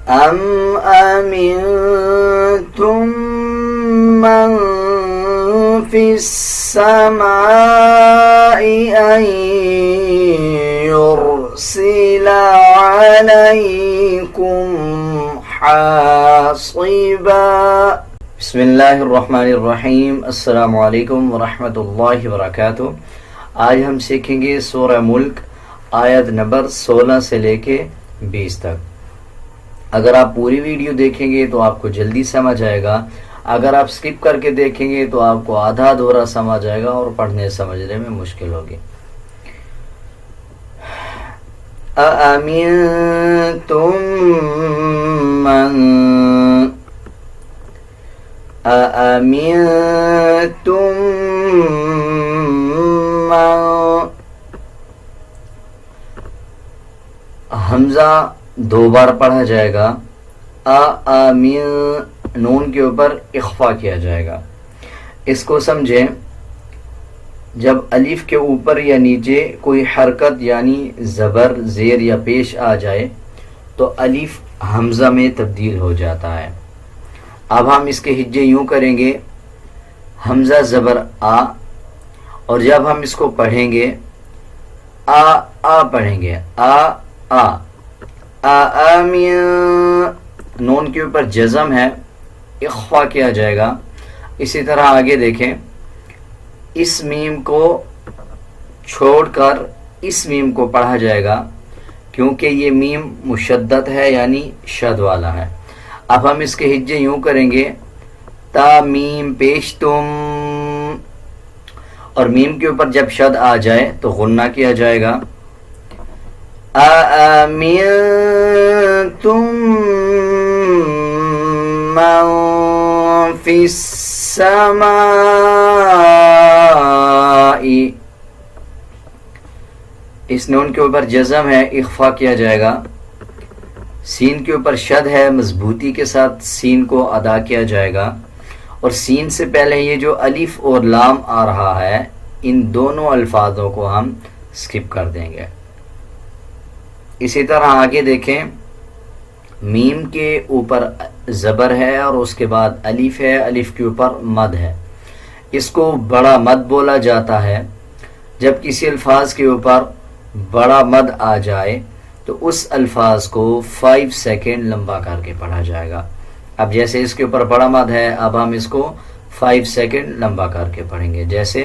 أَمْ أَمِنْتُمْ مَنْ فِي السَّمَاءِ أَنْ يُرْسِلَ عَلَيْكُمْ حَاصِبًا. بسم اللہ الرحمن الرحیم. السلام علیکم ورحمۃ اللہ وبرکاتہ. آج ہم سیکھیں گے سورہ ملک آیت نمبر 16 سے لے کے 20 تک. اگر آپ پوری ویڈیو دیکھیں گے تو آپ کو جلدی سمجھ آئے گا. اگر آپ سکپ کر کے دیکھیں گے تو آپ کو آدھا ادھورا سمجھ آئے گا اور پڑھنے سمجھنے میں مشکل ہوگی. أَأَمِنْتُمْ مَنْ حمزہ 2 بار پڑھا جائے گا. نون کے اوپر اخفا کیا جائے گا. اس کو سمجھیں، جب الف کے اوپر یا نیچے کوئی حرکت یعنی زبر، زیر یا پیش آ جائے تو الف حمزہ میں تبدیل ہو جاتا ہے. اب ہم اس کے ہجے یوں کریں گے، حمزہ زبر آ، اور جب ہم اس کو پڑھیں گے آ پڑھیں گے، نون کے اوپر جزم ہے، اخفا کیا جائے گا. اسی طرح آگے دیکھیں، اس میم کو چھوڑ کر اس میم کو پڑھا جائے گا کیونکہ یہ میم مشدد ہے یعنی شد والا ہے. اب ہم اس کے ہجے یوں کریں گے، تا میم پیش تم، اور میم کے اوپر جب شد آ جائے تو غنہ کیا جائے گا. أَأَمِنْتُمْ مَنْ فِي السَّمَاءِ، اس نون کے اوپر جزم ہے، اخفا کیا جائے گا. سین کے اوپر شد ہے، مضبوطی کے ساتھ سین کو ادا کیا جائے گا. اور سین سے پہلے یہ جو الف اور لام آ رہا ہے، ان دونوں الفاظوں کو ہم سکپ کر دیں گے. اسی طرح آگے دیکھیں، میم کے اوپر زبر ہے اور اس کے بعد الف ہے، الف کے اوپر مد ہے. اس کو بڑا مد بولا جاتا ہے. جب کسی الفاظ کے اوپر بڑا مد آ جائے تو اس الفاظ کو 5 سیکنڈ لمبا کر کے پڑھا جائے گا. اب جیسے اس کے اوپر بڑا مد ہے، اب ہم اس کو 5 سیکنڈ لمبا کر کے پڑھیں گے. جیسے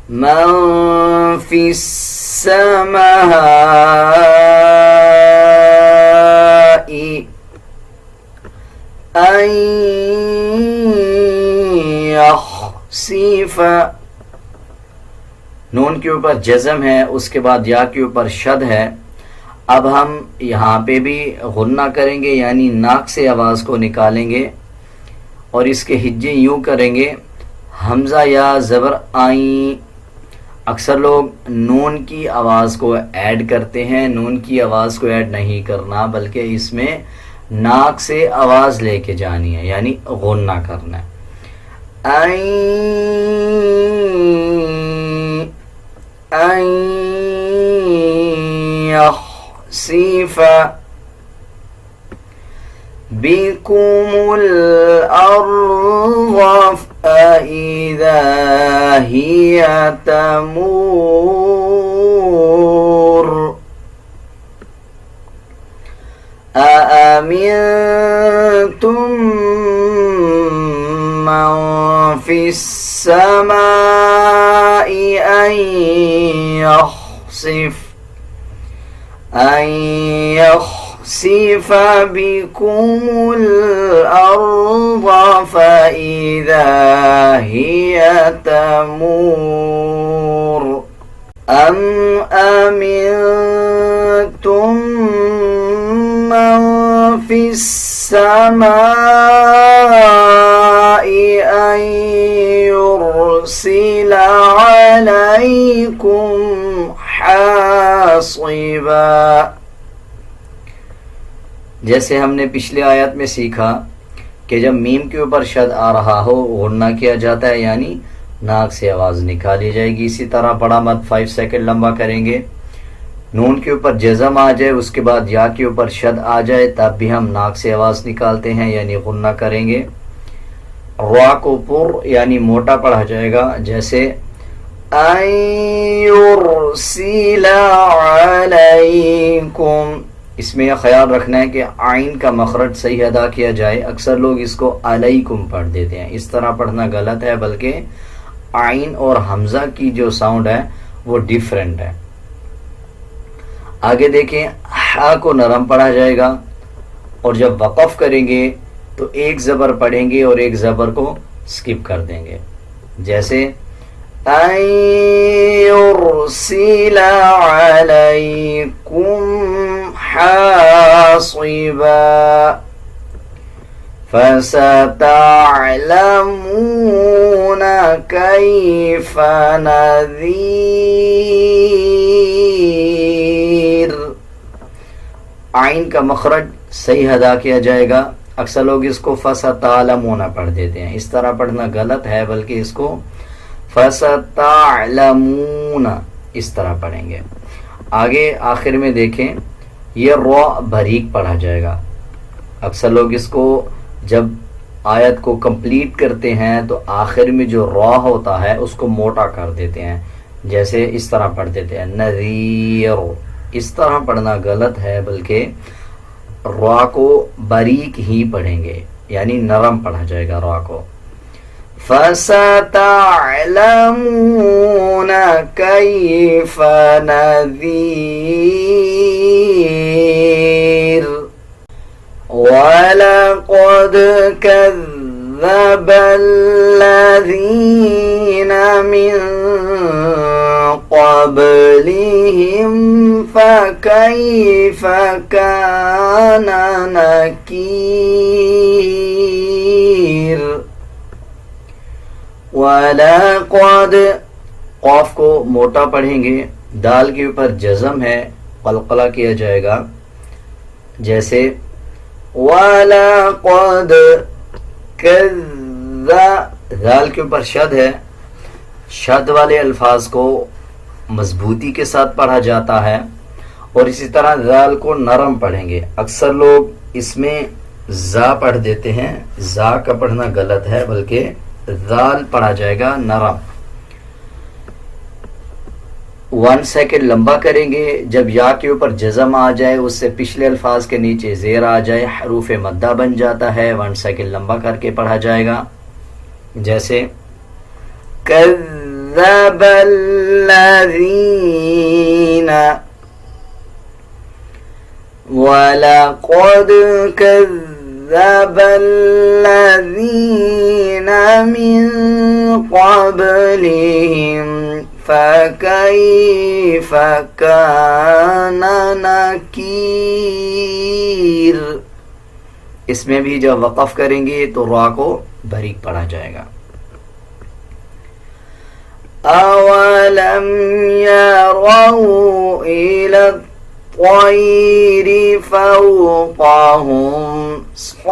من فی السماء ان یخسف، نون کے اوپر جزم ہے، اس کے بعد یا کے اوپر شد ہے. اب ہم یہاں پہ بھی غنہ کریں گے یعنی ناک سے آواز کو نکالیں گے اور اس کے ہجے یوں کریں گے، حمزہ یا زبر آئیں. اکثر لوگ نون کی آواز کو ایڈ کرتے ہیں. نون کی آواز کو ایڈ نہیں کرنا، بلکہ اس میں ناک سے آواز لے کے جانی ہے یعنی غنہ کرنا ہے. أَن يَخْسِفَ بِكُمُ الْأَرْضَ فَإِذَا هِيَ تَمُورُ. أَأَمِنْتُمْ مَنْ فِي السَّمَاءِ أَنْ يَخْسِفَ بِكُمُ الْأَرْضَ فَإِذَا هِيَ تَمُورُ. أَمْ أَمِنْتُمْ مَنْ فِي السَّمَاءِ أَنْ يُرْسِلَ عَلَيْكُمْ حَاصِبًا. جیسے ہم نے پچھلے آیت میں سیکھا کہ جب میم کے اوپر شد آ رہا ہو غنہ کیا جاتا ہے یعنی ناک سے آواز نکالی جائے گی. اسی طرح بڑا مد 5 سیکنڈ لمبا کریں گے. نون کے اوپر جزم آ جائے، اس کے بعد یا کے اوپر شد آ جائے، تب بھی ہم ناک سے آواز نکالتے ہیں یعنی غنہ کریں گے۔ را کو پر یعنی موٹا پڑھا جائے گا، جیسے ان یرسل علیکم، اس میں یہ خیال رکھنا ہے کہ عین کا مخرج صحیح ادا کیا جائے۔ اکثر لوگ اس کو علیکم پڑھ دیتے ہیں، اس طرح پڑھنا غلط ہے، بلکہ عین اور حمزہ کی جو ساؤنڈ ہے وہ ڈیفرنٹ ہے۔ آگے دیکھیں، ہا کو نرم پڑھا جائے گا، اور جب وقف کریں گے تو ایک زبر پڑھیں گے اور ایک زبر کو سکپ کر دیں گے، جیسے ان یرسل علیکم حاصبا فستعلمون کیف نذیر۔ عین کا مخرج صحیح ادا کیا جائے گا، اکثر لوگ اس کو فستعلمون پڑھ دیتے ہیں، اس طرح پڑھنا غلط ہے، بلکہ اس کو فستعلمون اس طرح پڑھیں گے۔ آگے آخر میں دیکھیں، یہ را بریک پڑھا جائے گا، اکثر لوگ اس کو جب آیت کو کمپلیٹ کرتے ہیں تو آخر میں جو را ہوتا ہے اس کو موٹا کر دیتے ہیں، جیسے اس طرح پڑھ دیتے ہیں نذیر، اس طرح پڑھنا غلط ہے، بلکہ را کو باریک ہی پڑھیں گے، یعنی نرم پڑھا جائے گا را کو۔ فَسَتَعْلَمُونَ كَيْفَ نَذِيرٌ وَلَقَدْ كَذَّبَ الَّذِينَ مِن قَبْلِهِمْ فَكَيْفَ كَانَ نَكِيرٌ۔ وَلَقَدْ، قاف کو موٹا پڑھیں گے، دال کے اوپر جزم ہے، قلقلہ کیا جائے گا، جیسے وَلَقَدْ كَذَّ، دال کے اوپر شد ہے، شد والے الفاظ کو مضبوطی کے ساتھ پڑھا جاتا ہے، اور اسی طرح ذال کو نرم پڑھیں گے۔ اکثر لوگ اس میں زا پڑھ دیتے ہیں، زا کا پڑھنا غلط ہے، بلکہ ذال پڑھا جائے گا نرم۔ 1 سیکنڈ لمبا کریں گے، جب یا کے اوپر جزم آ جائے، اس سے پچھلے الفاظ کے نیچے زیر آ جائے، حروف مدہ بن جاتا ہے، 1 سیکنڈ لمبا کر کے پڑھا جائے گا، جیسے کذب الذین، وَلَقَدْ كَذَّبَ الَّذِينَ مِن قَبْلِهِمْ فَكَيْفَ كَانَ نَكِيرٌ۔ اس میں بھی جب وقف کریں گے تو را کو باریک پڑھا جائے گا۔ أَوَلَمْ يَرَوْا إِلَى الطَّيْرِ فَوْقَهُمْ صَافَّاتٍ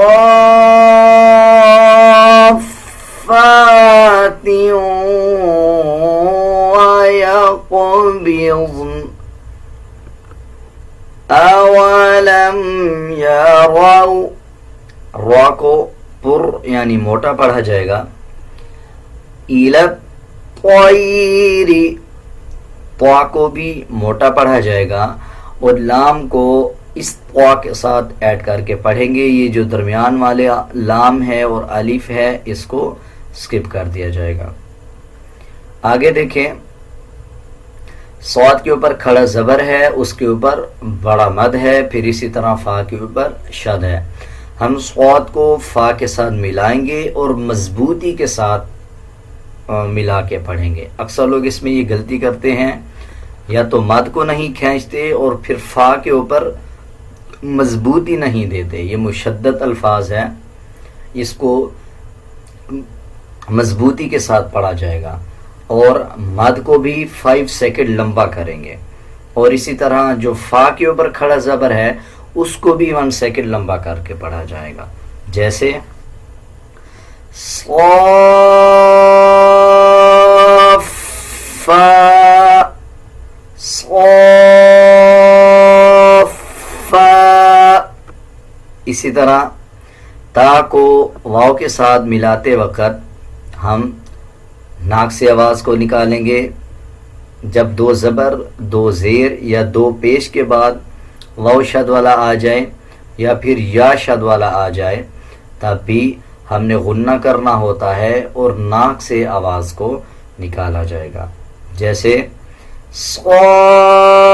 وَيَقْبِضْنَ أَوَلَمْ يَرَوْا، را کو پر یعنی موٹا پڑھا جائے گا، إِلَى الطَّيْرِ، طا کو بھی موٹا پڑھا جائے گا، اور لام کو اس طا کے ساتھ ایڈ کر کے پڑھیں گے، یہ جو درمیان والے لام ہے اور الف ہے اس کو سکپ کر دیا جائے گا۔ آگے دیکھیں، صاد کے اوپر کھڑا زبر ہے، اس کے اوپر بڑا مد ہے، پھر اسی طرح فا کے اوپر شد ہے، ہم صاد کو فا کے ساتھ ملائیں گے اور مضبوطی کے ساتھ ملا کے پڑھیں گے۔ اکثر لوگ اس میں یہ غلطی کرتے ہیں، یا تو مد کو نہیں کھینچتے اور پھر فا کے اوپر مضبوطی نہیں دیتے، یہ مشدد الفاظ ہے، اس کو مضبوطی کے ساتھ پڑھا جائے گا، اور مد کو بھی 5 سیکنڈ لمبا کریں گے، اور اسی طرح جو فا کے اوپر کھڑا زبر ہے اس کو بھی 1 سیکنڈ لمبا کر کے پڑھا جائے گا، جیسے صافا، اسی طرح تا کو واو کے ساتھ ملاتے وقت ہم ناک سے آواز کو نکالیں گے. جب دو زبر، دو زیر یا دو پیش کے بعد واو شد والا آ جائے یا پھر یا شد والا آ جائے تب بھی ہم نے غنہ کرنا ہوتا ہے اور ناک سے آواز کو نکالا جائے گا. جیسے صافات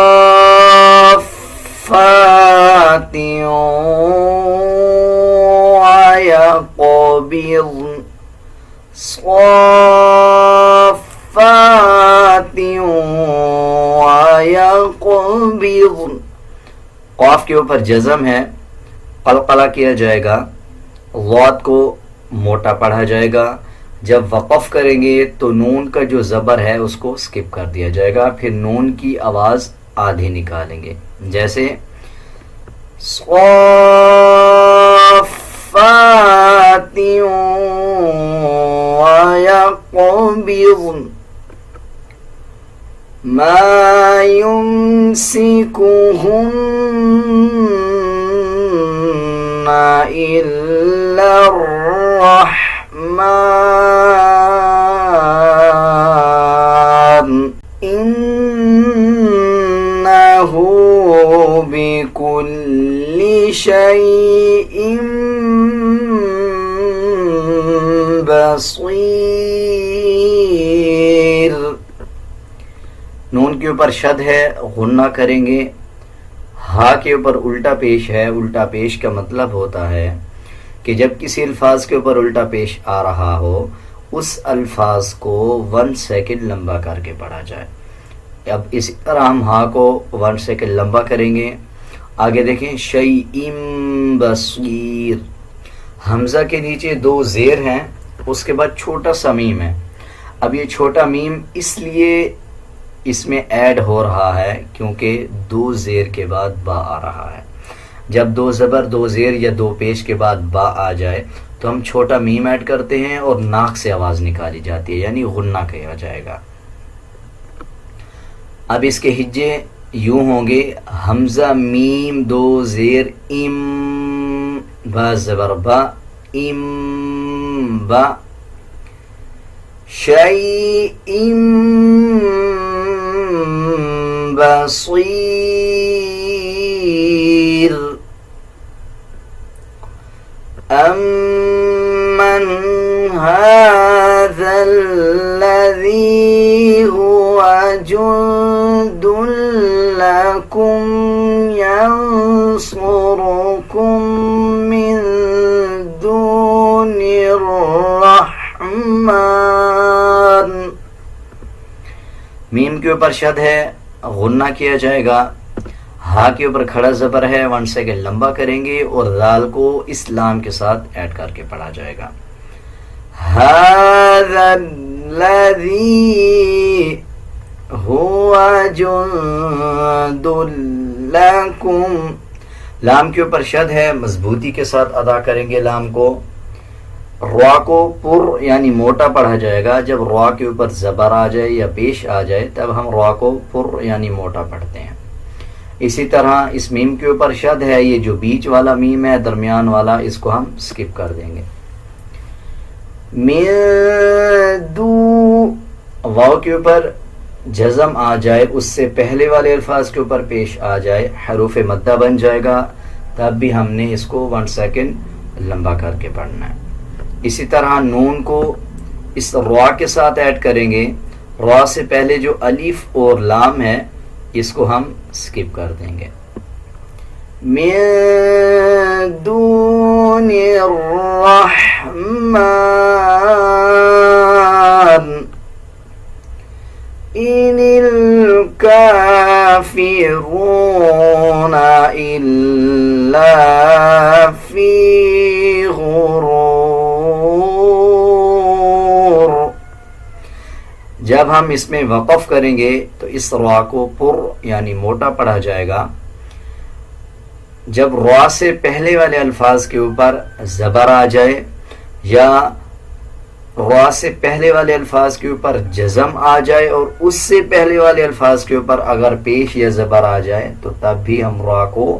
ويقبضن صافات ويقبضن. قاف کے اوپر جزم ہے، قلقلہ کیا جائے گا، ضاد کو موٹا پڑھا جائے گا. جب وقف کریں گے تو نون کا جو زبر ہے اس کو سکپ کر دیا جائے گا، پھر نون کی آواز آدھی نکالیں گے. جیسے صافات ويقبضن ما يمسكهن إلا الرحمن إنه بكل شيء بصیر. نون کے اوپر شد ہے، غنہ کریں گے. ہا کے اوپر الٹا پیش ہے. الٹا پیش کا مطلب ہوتا ہے کہ جب کسی الفاظ کے اوپر الٹا پیش آ رہا ہو اس الفاظ کو 1 سیکنڈ لمبا کر کے پڑھا جائے. اب اسی طرح ہم ہا کو 1 سیکنڈ لمبا کریں گے. آگے دیکھیں شیء بصیر. حمزہ کے نیچے 2 زیر ہیں، اس کے بعد چھوٹا سا میم ہے. اب یہ چھوٹا میم اس لیے اس میں ایڈ ہو رہا ہے کیونکہ 2 زیر کے بعد با آ رہا ہے. جب 2 زبر 2 زیر یا 2 پیش کے بعد با آ جائے تو ہم چھوٹا میم ایڈ کرتے ہیں اور ناک سے آواز نکالی جاتی ہے، یعنی غنہ کہا جائے گا. اب اس کے ہجے یوں ہوں گے، حمزہ میم 2 زیر ام، با زبر با، ام با. شیء بصیر. أَمَّنْ هَذَا الَّذِي هُوَ جُنْدٌ لَكُمْ يَنْصُرُكُمْ مِنْ دُونِ الرَّحْمَنِ. میم کے اوپر شد ہے، غنہ کیا جائے گا. ہا کے اوپر کھڑا زبر ہے، 1 سیکنڈ لمبا کریں گے اور دال کو اس لام کے ساتھ ایڈ کر کے پڑھا جائے گا. هَذَا الَّذِي هُوَ جُنْدٌ لَكُمْ. لام کے اوپر شد ہے، مضبوطی کے ساتھ ادا کریں گے لام کو. را کو پر یعنی موٹا پڑھا جائے گا. جب را کے اوپر زبر آ جائے یا پیش آ جائے تب ہم را کو پر یعنی موٹا پڑھتے ہیں. اسی طرح اس میم کے اوپر شد ہے، یہ جو بیچ والا میم ہے درمیان والا اس کو ہم سکپ کر دیں گے. من دو واو کے اوپر جزم آ جائے، اس سے پہلے والے الفاظ کے اوپر پیش آ جائے، حروف مدہ بن جائے گا، تب بھی ہم نے اس کو 1 سیکنڈ لمبا کر کے پڑھنا ہے. اسی طرح نون کو اس را کے ساتھ ایڈ کریں گے. را سے پہلے جو الف اور لام ہے اس کو ہم سکپ کر دیں گے. من دون الرحمن ان الكافرون الا فی غرور. جب ہم اس میں وقف کریں گے تو اس را کو پر یعنی موٹا پڑھا جائے گا. جب را سے پہلے والے الفاظ کے اوپر زبر آ جائے یا را سے پہلے والے الفاظ کے اوپر جزم آ جائے اور اس سے پہلے والے الفاظ کے اوپر اگر پیش یا زبر آ جائے تو تب بھی ہم را کو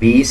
20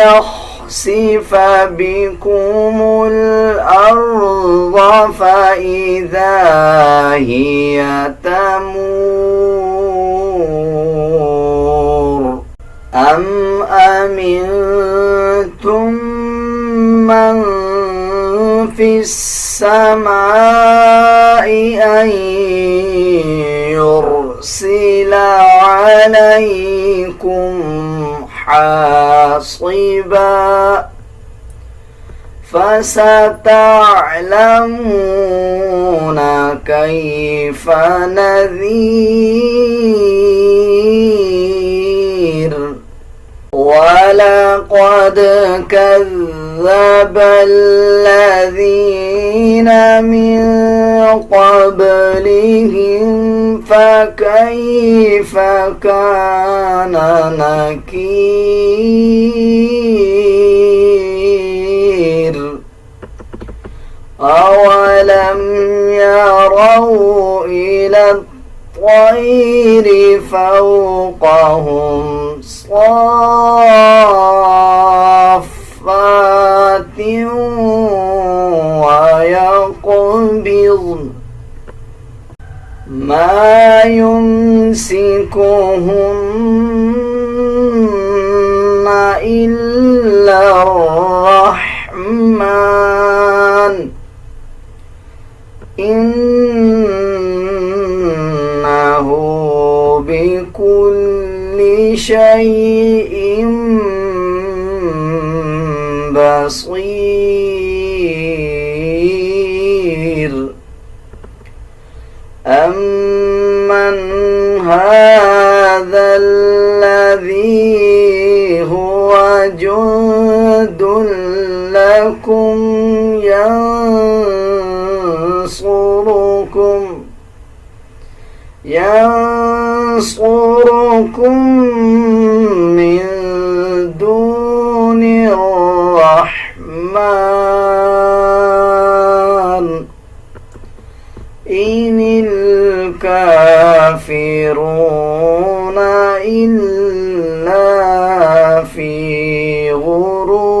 يخسف بكم الأرض فإذا هي تمور أم أمنتم من في السماء أن يرسل عليكم حاصبا فستعلمون كيف نذير ولقد كذب الذين من قبلهم فكيف كان نكير أولم يروا إلى الطير فوقهم صافات ويقبضن ما يمسكهن إلا الرحمن إنه بكل شيء بصير أمن هذا الذي هو جند لكم ينصركم من دون الرحمن إن الكافرون إلا في غرور।